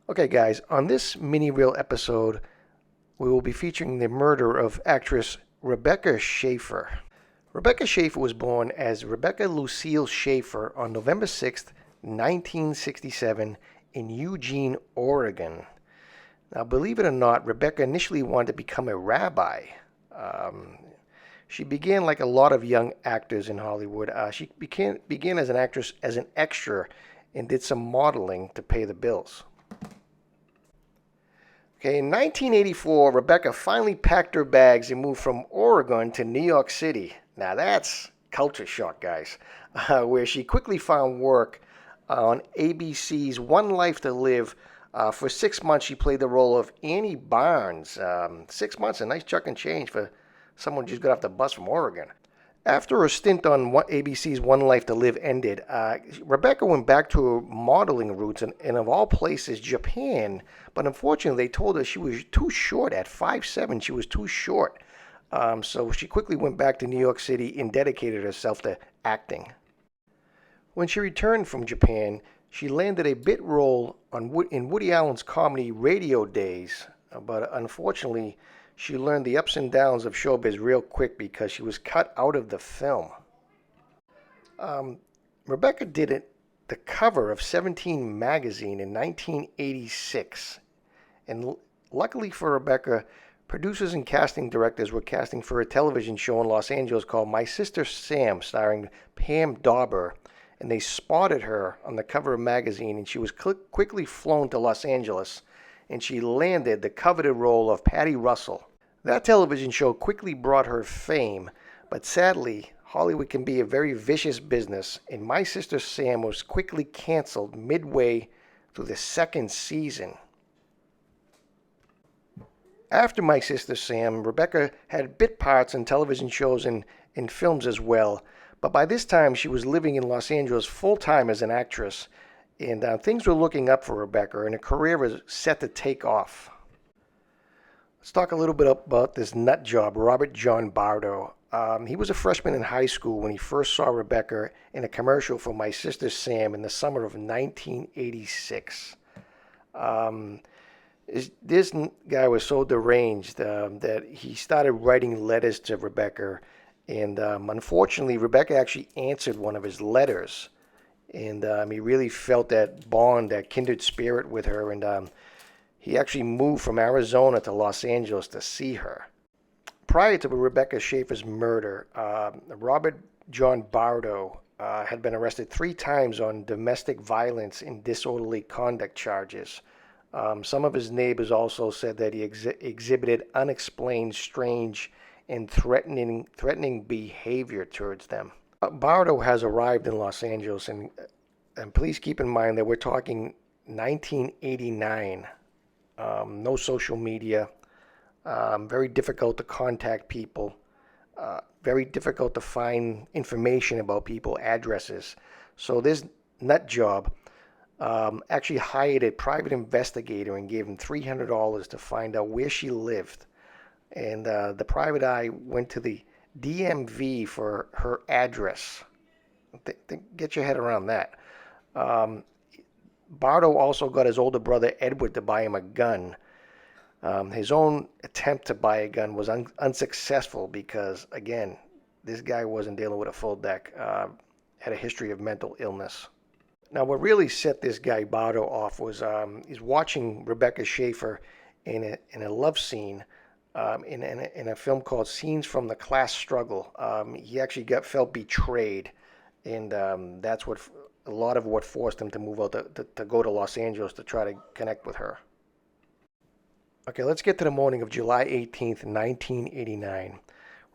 Okay, guys, on this mini reel episode, we will be featuring the murder of actress Rebecca Schaeffer. Rebecca Schaeffer was born as Rebecca Lucille Schaeffer on November 6th, 1967, in Eugene, Oregon. Now, believe it or not, Rebecca initially wanted to become a rabbi. She began like a lot of young actors in Hollywood. She began as an actress, as an extra, and did some modeling to pay the bills. Okay, in 1984, Rebecca finally packed her bags and moved from Oregon to New York City. Now that's culture shock, guys, where she quickly found work on ABC's One Life to Live. For 6 months, she played the role of Annie Barnes. 6 months, a nice chuck and change for someone who just got off the bus from Oregon. After her stint on ABC's One Life to Live ended, Rebecca went back to her modeling roots and of all places, Japan. But unfortunately, they told her she was too short. At 5'7", she was too short. So she quickly went back to New York City and dedicated herself to acting. When she returned from Japan, she landed a bit role in Woody Allen's comedy Radio Days. But unfortunately, she learned the ups and downs of showbiz real quick because she was cut out of the film. Rebecca did the cover of 17 magazine in 1986. And luckily for Rebecca, producers and casting directors were casting for a television show in Los Angeles called My Sister Sam, starring Pam Dauber. And they spotted her on the cover of magazine, and she was quickly flown to Los Angeles, and she landed the coveted role of Patty Russell. That television show quickly brought her fame, but sadly, Hollywood can be a very vicious business, and My Sister Sam was quickly canceled midway through the second season. After My Sister Sam, Rebecca had bit parts in television shows and in films as well, but by this time she was living in Los Angeles full-time as an actress, and things were looking up for Rebecca, and her career was set to take off. Let's talk a little bit about this nut job, Robert John Bardo. He was a freshman in high school when he first saw Rebecca in a commercial for My Sister Sam in the summer of 1986. This guy was so deranged that he started writing letters to Rebecca, and unfortunately, Rebecca actually answered one of his letters, and he really felt that bond, that kindred spirit with her, and he actually moved from Arizona to Los Angeles to see her. Prior to Rebecca Schaeffer's murder, Robert John Bardo had been arrested 3 times on domestic violence and disorderly conduct charges. Some of his neighbors also said that he exhibited unexplained, strange, and threatening behavior towards them. Bardo has arrived in Los Angeles, and please keep in mind that we're talking 1989. No social media, very difficult to contact people, very difficult to find information about people, addresses. So this nut job actually hired a private investigator and gave him $300 to find out where she lived. And the private eye went to the DMV for her address. Get your head around that. Bardo also got his older brother Edward to buy him a gun. His own attempt to buy a gun was unsuccessful because, again, this guy wasn't dealing with a full deck, had a history of mental illness. Now, what really set this guy Bardo off was he's watching Rebecca Schaeffer in a love scene in a film called Scenes from the Class Struggle. He actually felt betrayed, and that's what a lot of what forced him to move out to go to Los Angeles to try to connect with her. Okay, let's get to the morning of July 18th, 1989.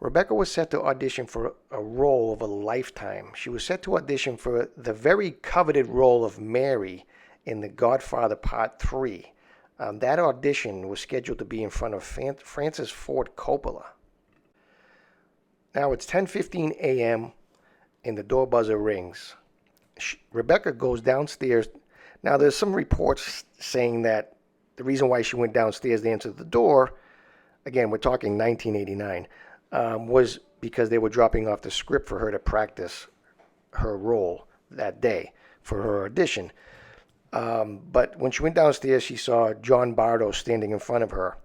Rebecca was set to audition for a role of a lifetime. She was set to audition for the very coveted role of Mary in The Godfather Part 3. That audition was scheduled to be in front of Francis Ford Coppola. Now it's 10:15 a.m. and the door buzzer rings. Rebecca goes downstairs. Now there's some reports saying that the reason why she went downstairs to answer the door, again we're talking 1989, was because they were dropping off the script for her to practice her role that day for her audition. But when she went downstairs, she saw John Bardo standing in front of her.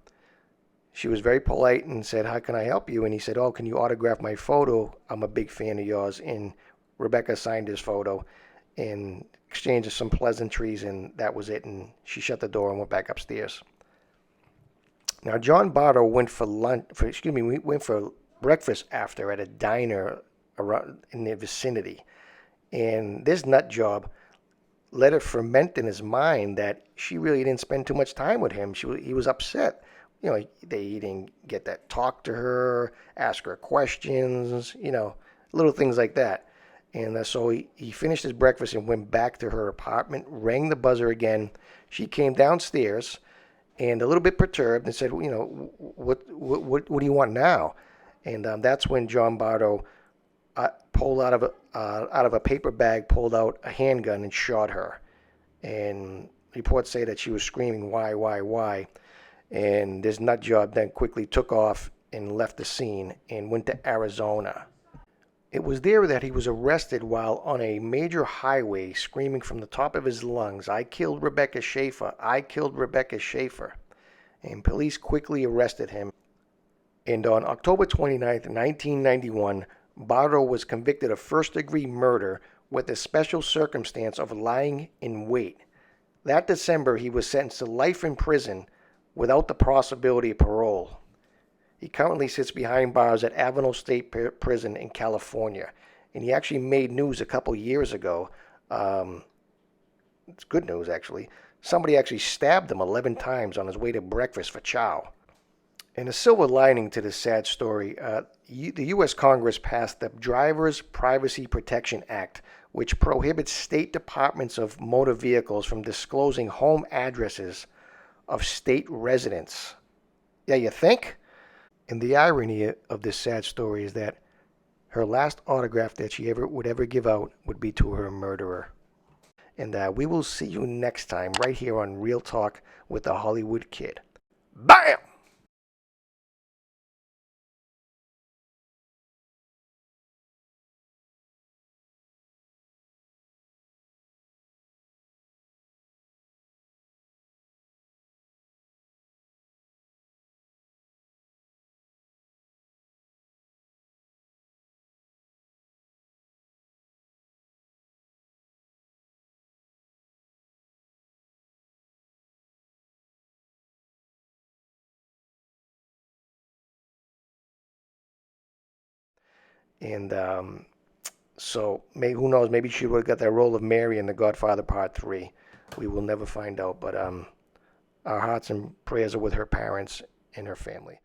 She was very polite and said, "How can I help you?" And he said, "Oh, can you autograph my photo? I'm a big fan of yours." And Rebecca signed his photo and exchanged some pleasantries, and that was it. And she shut the door and went back upstairs. Now, John Bardo went for lunch. We went for breakfast after at a diner around in the vicinity. And this nut job let it ferment in his mind that she really didn't spend too much time with him. He was upset. He didn't get to talk to her, ask her questions, little things like that. And so he finished his breakfast and went back to her apartment, rang the buzzer again. She came downstairs and a little bit perturbed and said, what do you want now? And that's when John Bardo pulled out of a paper bag, pulled out a handgun and shot her. And reports say that she was screaming, why? And this nut job then quickly took off and left the scene and went to Arizona. It was there that he was arrested while on a major highway screaming from the top of his lungs, "I killed Rebecca Schaeffer, I killed Rebecca Schaeffer." And police quickly arrested him. And on October 29th, 1991, Bardo was convicted of first-degree murder with the special circumstance of lying in wait. That December, he was sentenced to life in prison without the possibility of parole. He currently sits behind bars at Avenel State Prison in California. And he actually made news a couple years ago. It's good news, actually. Somebody actually stabbed him 11 times on his way to breakfast for chow. And a silver lining to this sad story, the U.S. Congress passed the Driver's Privacy Protection Act, which prohibits state departments of motor vehicles from disclosing home addresses of state residents. Yeah, you think? And the irony of this sad story is that her last autograph that she would ever give out would be to her murderer. And we will see you next time right here on Real Talk with the Hollywood Kid. Bam! And so who knows? Maybe she would have got that role of Mary in The Godfather Part 3. We will never find out. But our hearts and prayers are with her parents and her family.